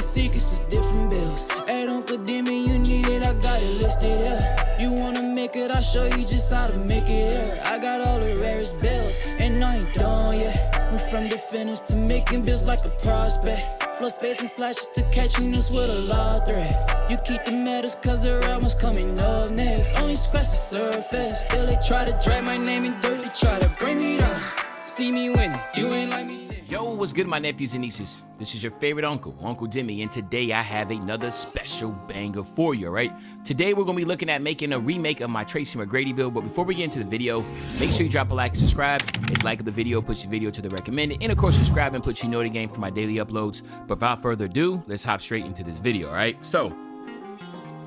secrets of different bills. Hey, Uncle Demi, you need it, I got it listed here. You wanna make it, I'll show you just how to make it here. I got all the rarest bills, and I ain't done yet. Went from the finish to making bills like a prospect. Flow space and slashes to catching us with a lot of threat. You keep the medals cause the right one's coming up next. Only scratch the surface. Still they try to drag my name in dirt. They try to bring me down. See me winning, you ain't like me. Yo, what's good, my nephews and nieces? This is your favorite uncle, Uncle Demi, and today I have another special banger for you, all right? Today we're gonna be looking at making a remake of my Tracy McGrady build, but before we get into the video, make sure you drop a like and subscribe. It's like the video, push the video to the recommended, and of course subscribe and put you know the game for my daily uploads. But without further ado, let's hop straight into this video, all right? So,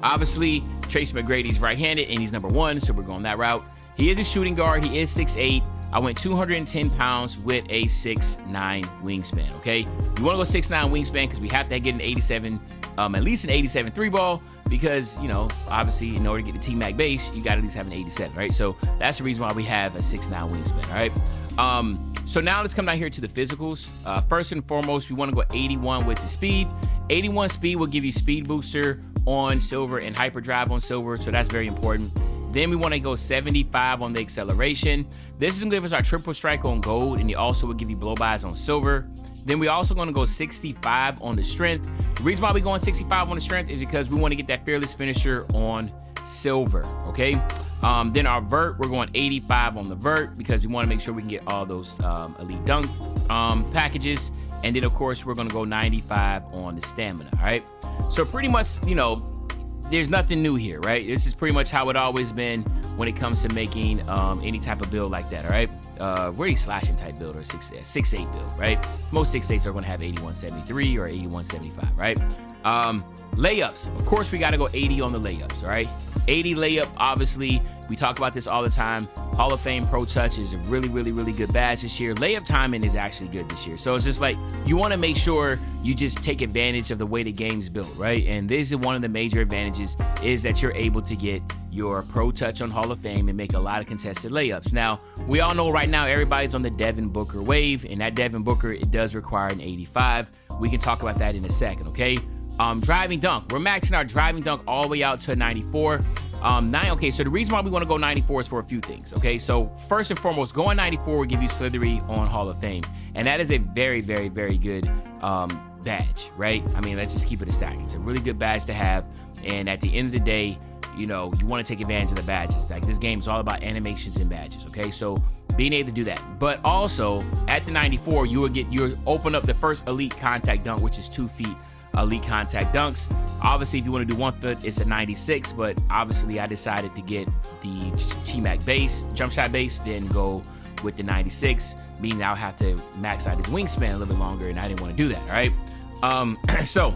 obviously, Tracy McGrady's right-handed, and he's number 1, so we're going that route. He is a shooting guard, he is 6'8". I went 210 pounds with a 6'9" wingspan, okay? You wanna go 6'9" wingspan because we have to get an 87, at least an 87 3 ball because, you know, obviously in order to get the T-Mac base, you gotta at least have an 87, right? So that's the reason why we have a 6'9" wingspan, all right? So now let's come down here to the physicals. First and foremost, we wanna go 81 with the speed. 81 speed will give you speed booster on silver and hyperdrive on silver, so that's very important. Then we want to go 75 on the acceleration. This is going to give us our triple strike on gold, and it also will give you blow-bys on silver. Then we also going to go 65 on the strength. The reason why we're going 65 on the strength is because we want to get that fearless finisher on silver, okay? Then our vert, we're going 85 on the vert because we want to make sure we can get all those elite dunk packages. And then, of course, we're going to go 95 on the stamina, all right? So pretty much, you know, there's nothing new here, right? This is pretty much how it always been when it comes to making any type of build like that, all right? Really slashing type build or 6'8" build, right? Most 6'8s are gonna have 8173 or 8175, right? Layups, of course we gotta go 80 on the layups, all right? 80 layup, obviously, we talk about this all the time. Hall of Fame Pro Touch is a really, really, really good badge this year. Layup timing is actually good this year. So it's just like, you wanna make sure you just take advantage of the way the game's built, right? And this is one of the major advantages is that you're able to get your Pro Touch on Hall of Fame and make a lot of contested layups. Now, we all know right now everybody's on the Devon Booker wave, and that Devon Booker, it does require an 85. We can talk about that in a second, okay? Driving dunk, we're maxing our driving dunk all the way out to 94. Okay, so the reason why we want to go 94 is for a few things, okay? So first and foremost, going 94 will give you Slithery on Hall of Fame, and that is a very, very, very good badge, right? I mean, let's just keep it a stack. It's a really good badge to have, and at the end of the day, you know, you want to take advantage of the badges. Like, this game is all about animations and badges, okay? So being able to do that, but also at the 94, you'll open up the first elite contact dunk, which is 2 feet. Elite contact dunks. Obviously, if you want to do 1 foot, it's a 96, but obviously I decided to get the T-Mac base, jump shot base, then go with the 96, meaning I'll have to max out his wingspan a little bit longer, and I didn't want to do that, all right? So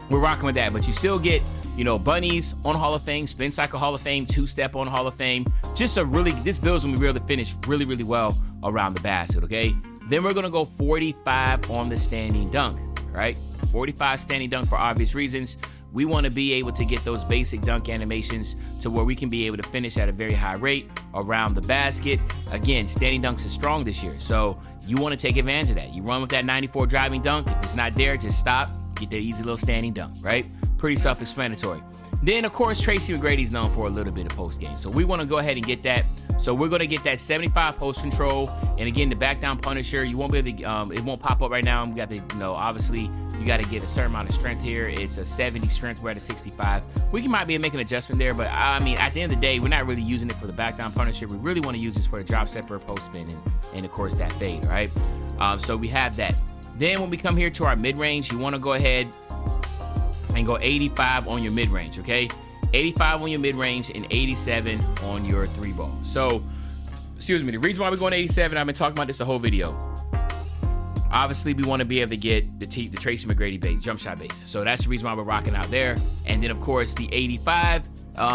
we're rocking with that, but you still get, you know, bunnies on Hall of Fame, spin cycle Hall of Fame, 2-step on Hall of Fame. Just a really, this build's gonna be able to finish really, really well around the basket, okay? Then we're gonna go 45 on the standing dunk, right? 45 standing dunk for obvious reasons. We want to be able to get those basic dunk animations to where we can be able to finish at a very high rate around the basket. Again, standing dunks is strong this year, so you want to take advantage of that. You run with that 94 driving dunk. If it's not there, just stop, get the easy little standing dunk, right? Pretty self-explanatory. Then, of course, Tracy McGrady's known for a little bit of post game, so we want to go ahead and get that. So we're going to get that 75 post control, and again, the back down Punisher, you won't be able to, it won't pop up right now. We got to, you know, obviously, you got to get a certain amount of strength here. It's a 70 strength, we're at a 65. We might be able to make an adjustment there, but I mean, at the end of the day, we're not really using it for the back down Punisher. We really want to use this for the drop stepper, post spin, and of course, that fade, right? So we have that. Then when we come here to our mid-range, you want to go ahead and go 85 on your mid-range, okay? 85 on your mid-range and 87 on your 3 ball. So, excuse me, the reason why we're going 87, I've been talking about this the whole video. Obviously, we want to be able to get the Tracy McGrady base, jump shot base. So that's the reason why we're rocking out there. And then, of course, the 85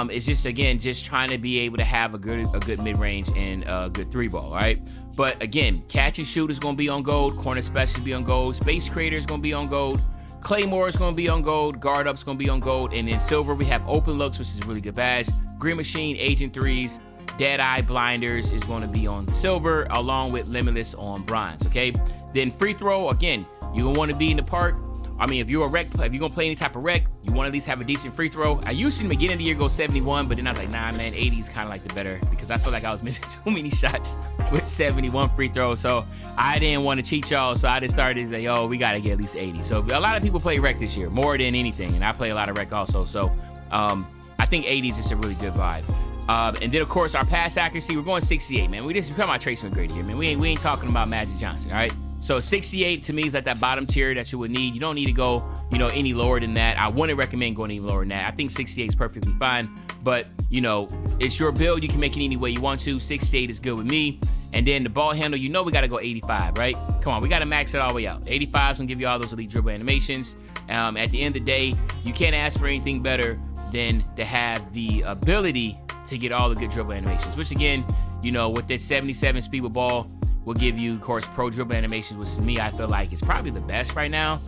is just, again, just trying to be able to have a good mid-range and a good 3 ball, all right? But again, catch and shoot is going to be on gold. Corner special be on gold. Space creator is going to be on gold. Claymore is going to be on gold. Guard up is going to be on gold. And then silver, we have open looks, which is a really good badge. Green Machine, Agent 3s, Dead Eye Blinders is going to be on silver, along with Limitless on bronze, okay? Then free throw, again, you're going to want to be in the park. I mean, if you're gonna play any type of rec, you want to at least have a decent free throw. I used to in the beginning of the year go 71, but then I was like, nah, man, 80 is kind of like the better, because I feel like I was missing too many shots with 71 free throws. So I didn't want to cheat y'all, so I just started to say, yo, we gotta get at least 80. So a lot of people play rec this year, more than anything, and I play a lot of rec also. So I think 80 is just a really good vibe. And then of course our pass accuracy, we're going 68, man. We're talking about Tracy McGrady here, man. We ain't talking about Magic Johnson, all right? So 68 to me is at that bottom tier that you would need. You don't need to go, any lower than that. I wouldn't recommend going any lower than that. I think 68 is perfectly fine, but it's your build. You can make it any way you want to. 68 is good with me. And then the ball handle, we got to go 85, right? Come on, we got to max it all the way out. 85 is going to give you all those elite dribble animations. At the end of the day, you can't ask for anything better than to have the ability to get all the good dribble animations, which again, with that 77 speed with ball, will give you, of course, pro dribble animations, which to me, I feel like is probably the best right now.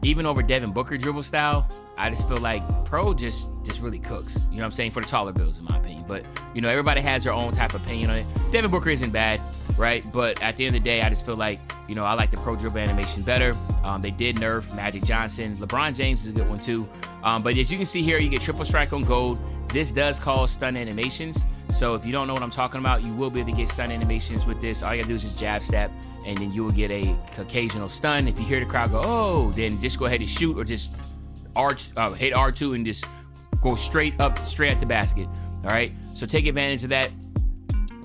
Even over Devin Booker dribble style, I just feel like pro just really cooks. You know what I'm saying? For the taller builds, in my opinion. But, everybody has their own type of opinion on it. Devin Booker isn't bad, right? But at the end of the day, I just feel like, I like the pro dribble animation better. They did nerf Magic Johnson. LeBron James is a good one too. But as you can see here, you get triple strike on gold. This does cause stun animations. So if you don't know what I'm talking about, you will be able to get stun animations with this. All you gotta do is just jab step, and then you will get a occasional stun. If you hear the crowd go, oh, then just go ahead and shoot, or just hit R2 and just go straight at the basket. All right, so take advantage of that.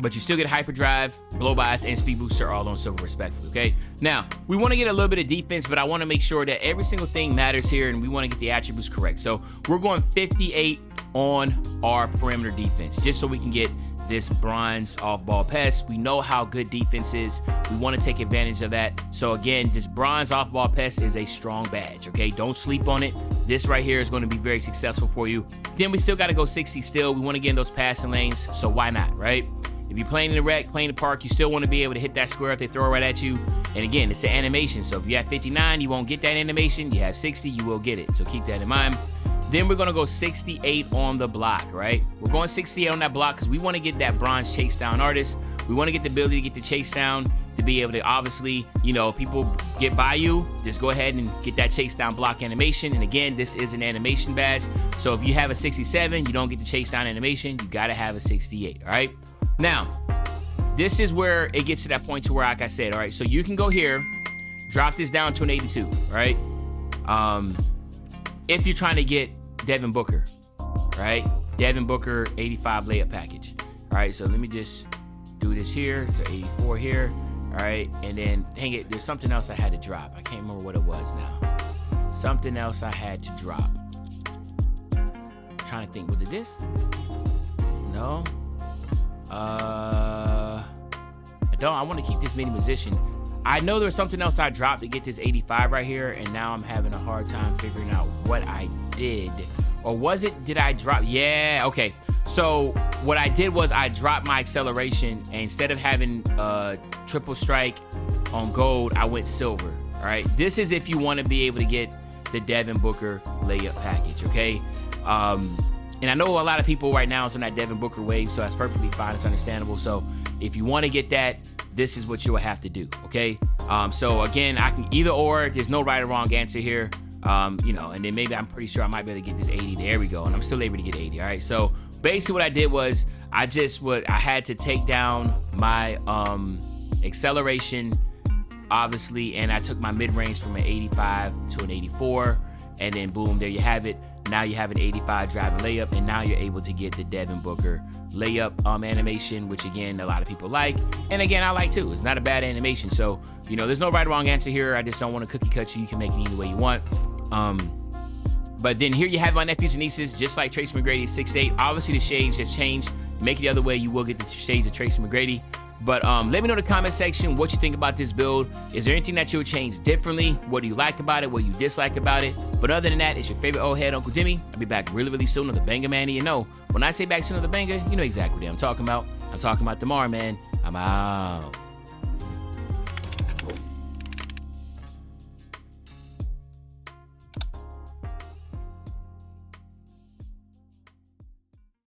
But you still get hyperdrive, blow bias, and speed booster all on silver respectfully, okay? Now, we want to get a little bit of defense, but I want to make sure that every single thing matters here, and we want to get the attributes correct. So we're going 58 on our perimeter defense, just so we can get this bronze off-ball pass. We know how good defense is. We want to take advantage of that. So again, this bronze off-ball pass is a strong badge, okay? Don't sleep on it. This right here is going to be very successful for you. Then we still got to go 60 still. We want to get in those passing lanes, so why not, right? If you're playing in the rec, playing in the park, you still want to be able to hit that square if they throw it right at you. And again, it's an animation. So if you have 59, you won't get that animation. You have 60, you will get it. So keep that in mind. Then we're going to go 68 on the block, right? We're going 68 on that block because we want to get that bronze chase down artist. We want to get the ability to get the chase down, to be able to obviously, people get by you. Just go ahead and get that chase down block animation. And again, this is an animation badge. So if you have a 67, you don't get the chase down animation. You got to have a 68, all right? Now, this is where it gets to that point to where, like I said, all right, so you can go here, drop this down to an 82, right? If you're trying to get Devin Booker, right? Devin Booker 85 layup package. All right, so let me just do this here. So 84 here, all right? And then, dang it, there's something else I had to drop. I can't remember what it was now. Something else I had to drop. I'm trying to think, was it this? No. I want to keep this mini position. I know there was something else I dropped to get this 85 right here, and now I'm having a hard time figuring out what I did. Or did I drop? Yeah, okay. So what I did was I dropped my acceleration, and instead of having triple strike on gold, I went silver, all right? This is if you want to be able to get the Devin Booker layup package, okay? And I know a lot of people right now is on that Devin Booker wave, so that's perfectly fine. It's understandable. So if you want to get that, this is what you'll have to do, okay? So again, I can either or. There's no right or wrong answer here, and then maybe I'm pretty sure I might be able to get this 80. There we go, and I'm still able to get 80, all right? So basically what I did was I had to take down my acceleration, obviously, and I took my mid-range from an 85 to an 84, and then boom, there you have it. Now you have an 85 driving layup, and now you're able to get the Devin Booker layup animation, which again, a lot of people like. And again, I like too. It's not a bad animation. So, there's no right or wrong answer here. I just don't want to cookie cut you. You can make it any way you want. But then here you have my nephews and nieces, just like Tracy McGrady, 6'8". Obviously the shades has changed. Make it the other way, you will get the shades of Tracy McGrady. But let me know in the comment section what you think about this build. Is there anything that you would change differently? What do you like about it? What do you dislike about it? But other than that, it's your favorite old head, Uncle Dimmy. I'll be back really, really soon on the Banger Man. And when I say back soon on the Banger, you know exactly what I'm talking about. I'm talking about tomorrow, man. I'm out.